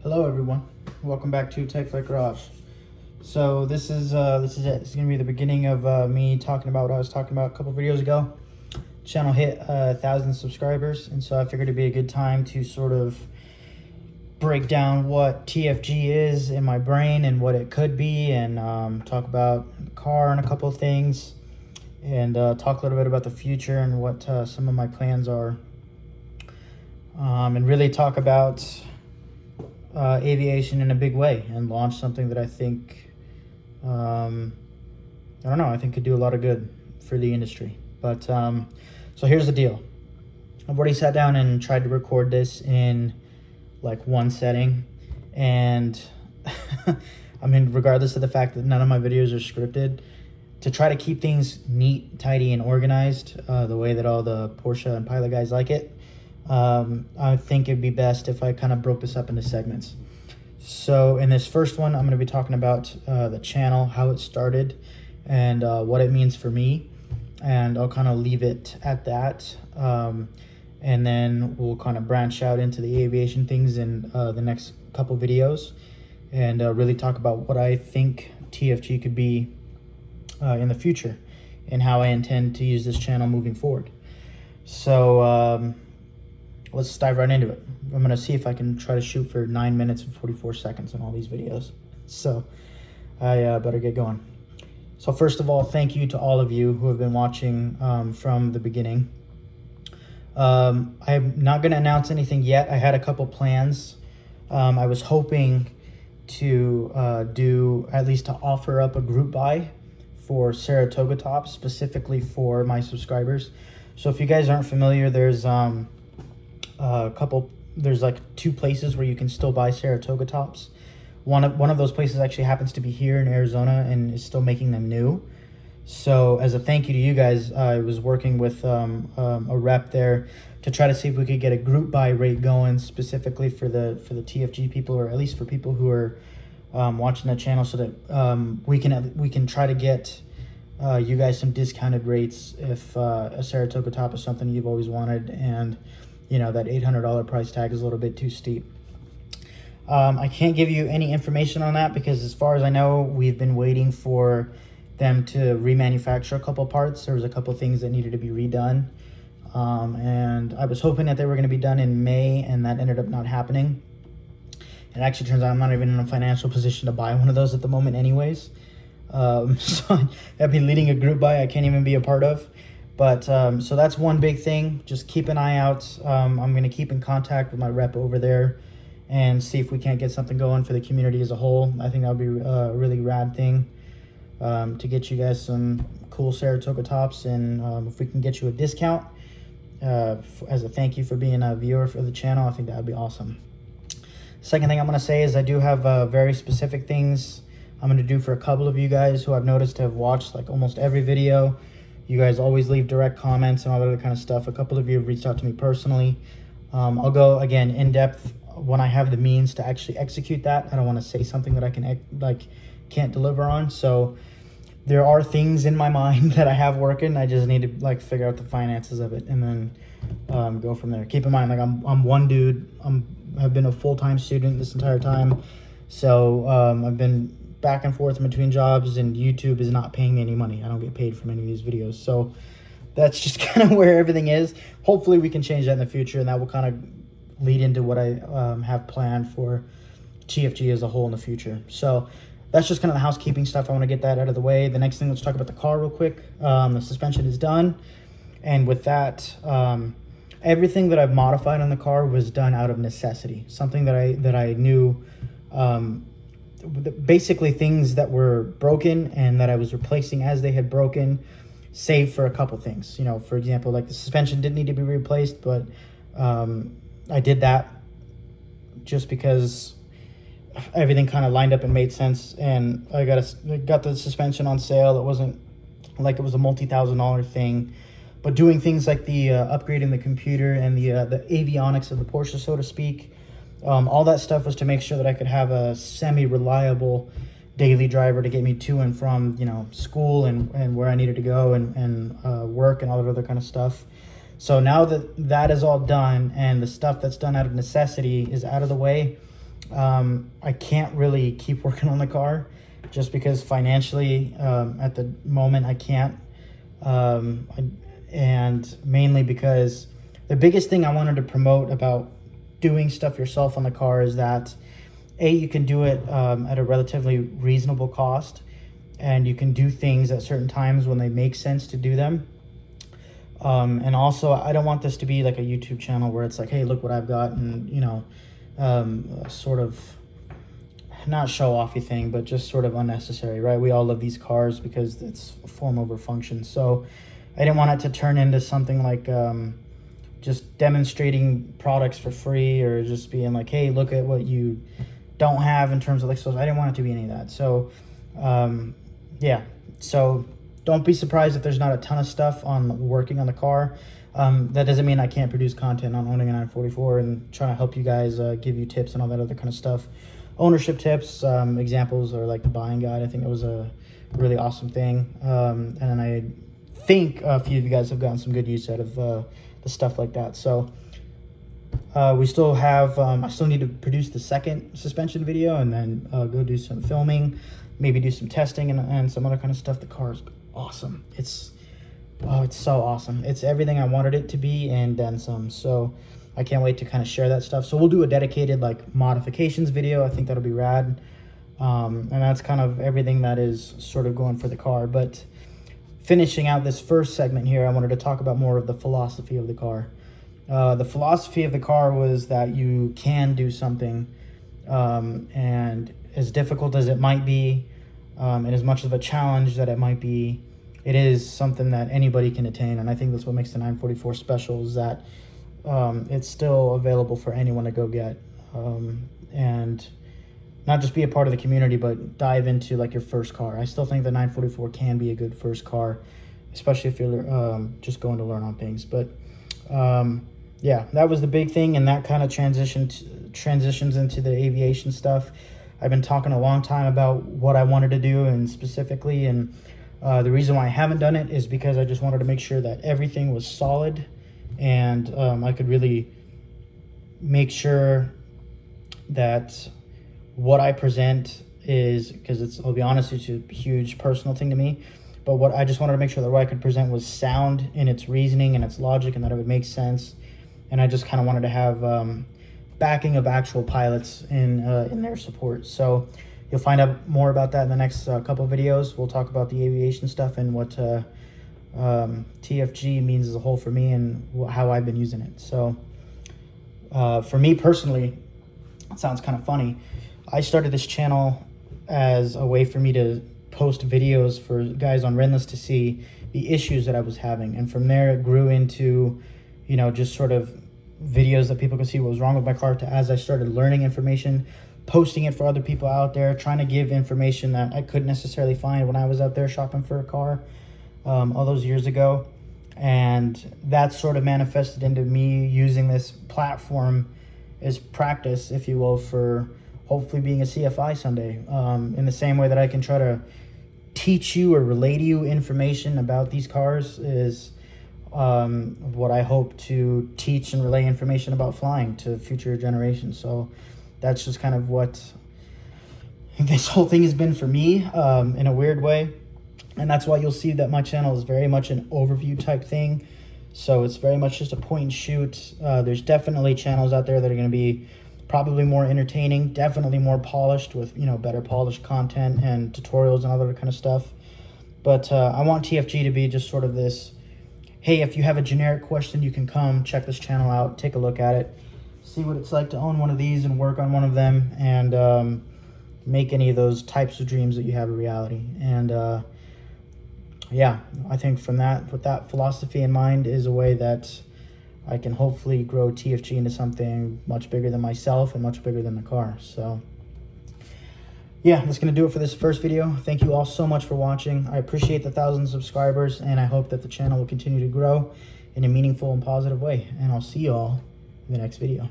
Hello everyone, welcome back to Tech Fight Garage. So this is it. This is gonna be the beginning of me talking about what I was talking about a couple videos ago. Channel hit 1,000 subscribers, and so I figured it'd be a good time to sort of break down what TFG is in my brain and what it could be, and talk about the car and a couple of things, and talk a little bit about the future and what some of my plans are, and really talk about aviation in a big way and launch something that I think, I don't know, I think could do a lot of good for the industry. But so here's the deal. I've already sat down and tried to record this in like one setting, and I mean, regardless of the fact that none of my videos are scripted, to try to keep things neat, tidy, and organized the way that all the Porsche and Pilot guys like it, I think it'd be best if I kind of broke this up into segments. So in this first one, I'm going to be talking about the channel, how it started, and what it means for me. And I'll kind of leave it at that. And then we'll kind of branch out into the aviation things in the next couple videos, and really talk about what I think TFG could be in the future, and how I intend to use this channel moving forward. So let's dive right into it. I'm going to see if I can try to shoot for 9 minutes and 44 seconds on all these videos. So I better get going. So first of all, thank you to all of you who have been watching from the beginning. I'm not going to announce anything yet. I had a couple plans. I was hoping to do, at least to offer up a group buy for Saratoga tops, specifically for my subscribers. So if you guys aren't familiar, there's there's like two places where you can still buy Saratoga tops. One of those places actually happens to be here in Arizona and is still making them new. So as a thank you to you guys, I was working with a rep there to try to see if we could get a group buy rate going, specifically for the TFG people, or at least for people who are watching the channel, so that we can try to get you guys some discounted rates if a Saratoga top is something you've always wanted, and you know that $800 price tag is a little bit too steep. I can't give you any information on that because, as far as I know, we've been waiting for them to remanufacture a couple parts. There was a couple things that needed to be redone, and I was hoping that they were going to be done in May, and that ended up not happening. It actually turns out I'm not even in a financial position to buy one of those at the moment anyways. So I'd be leading a group buy I can't even be a part of. But so that's one big thing. Just keep an eye out. I'm going to keep in contact with my rep over there and see if we can't get something going for the community as a whole. I think that would be a really rad thing, to get you guys some cool Saratoga tops. And if we can get you a discount as a thank you for being a viewer for the channel, I think that would be awesome. Second thing I'm going to say is I do have very specific things I'm going to do for a couple of you guys who I've noticed have watched like almost every video. You guys always leave direct comments and all that other kind of stuff. A couple of you have reached out to me personally. I'll go, again, in depth when I have the means to actually execute that. I don't want to say something that I can't deliver on. So there are things in my mind that I have working. I just need to figure out the finances of it, and then go from there. Keep in mind, I'm one dude. I've been a full-time student this entire time. So I've been back and forth in between jobs, and YouTube is not paying me any money. I don't get paid from any of these videos. So that's just kind of where everything is. Hopefully we can change that in the future, and that will kind of lead into what I have planned for TFG as a whole in the future. So that's just kind of the housekeeping stuff. I want to get that out of the way. The next thing, let's talk about the car real quick. The suspension is done. And with that, everything that I've modified on the car was done out of necessity. Something that I knew, basically things that were broken and that I was replacing as they had broken, save for a couple things. You know, for example, like the suspension didn't need to be replaced, but I did that just because everything kind of lined up and made sense. And I got the suspension on sale. It wasn't like it was a multi-$1,000 thing, but doing things like the upgrading the computer and the avionics of the Porsche, so to speak, all that stuff was to make sure that I could have a semi-reliable daily driver to get me to and from, you know, school and where I needed to go and work and all that other kind of stuff. So now that that is all done and the stuff that's done out of necessity is out of the way, I can't really keep working on the car just because financially, at the moment, I can't. And mainly because the biggest thing I wanted to promote about doing stuff yourself on the car is that you can do it at a relatively reasonable cost, and you can do things at certain times when they make sense to do them. And also, I don't want this to be like a YouTube channel where it's like, hey, look what I've got, and sort of not show offy thing, but just sort of unnecessary, right? We all love these cars because it's form over function. So I didn't want it to turn into something like just demonstrating products for free, or just being like, hey, look at what you don't have in terms of like, so I didn't want it to be any of that. So yeah, so don't be surprised if there's not a ton of stuff on working on the car. That doesn't mean I can't produce content on owning a 944 and try to help you guys, give you tips and all that other kind of stuff. Ownership tips, examples are like the buying guide. I think it was a really awesome thing. And I think a few of you guys have gotten some good use out of the stuff like that. So we still have, I still need to produce the second suspension video, and then go do some filming, maybe do some testing and some other kind of stuff. The car is awesome. It's so awesome. It's everything I wanted it to be and then some. So I can't wait to kind of share that stuff. So we'll do a dedicated like modifications video. I think that'll be rad. And that's kind of everything that is sort of going for the car. But finishing out this first segment here, I wanted to talk about more of the philosophy of the car. The philosophy of the car was that you can do something, and as difficult as it might be, and as much of a challenge that it might be, it is something that anybody can attain. And I think that's what makes the 944 special, is that it's still available for anyone to go get, and not just be a part of the community, but dive into like your first car. I still think the 944 can be a good first car, especially if you're just going to learn on things. But yeah, that was the big thing, and that kind of transitions into the aviation stuff. I've been talking a long time about what I wanted to do, and specifically, and the reason why I haven't done it is because I just wanted to make sure that everything was solid, and I could really make sure that what I present is, because I'll be honest, it's a huge personal thing to me, but what I just wanted to make sure that what I could present was sound in its reasoning and its logic, and that it would make sense. And I just kind of wanted to have backing of actual pilots in their support. So you'll find out more about that in the next couple of videos. We'll talk about the aviation stuff and what TFG means as a whole for me, and how I've been using it. So for me personally, it sounds kind of funny, I started this channel as a way for me to post videos for guys on Renless to see the issues that I was having. And from there, it grew into, just sort of videos that people could see what was wrong with my car, to as I started learning information, posting it for other people out there, trying to give information that I couldn't necessarily find when I was out there shopping for a car all those years ago. And that sort of manifested into me using this platform as practice, if you will, for hopefully being a CFI someday, in the same way that I can try to teach you or relay to you information about these cars is what I hope to teach and relay information about flying to future generations. So that's just kind of what this whole thing has been for me, in a weird way. And that's why you'll see that my channel is very much an overview type thing. So it's very much just a point and shoot. There's definitely channels out there that are going to be probably more entertaining, definitely more polished, with better polished content and tutorials and other kind of stuff. But I want TFG to be just sort of this, hey, if you have a generic question, you can come check this channel out, take a look at it, see what it's like to own one of these and work on one of them, and make any of those types of dreams that you have a reality. And yeah, I think from that, with that philosophy in mind, is a way that I can hopefully grow TFG into something much bigger than myself and much bigger than the car. So yeah, that's going to do it for this first video. Thank you all so much for watching. I appreciate the 1,000 subscribers, and I hope that the channel will continue to grow in a meaningful and positive way. And I'll see you all in the next video.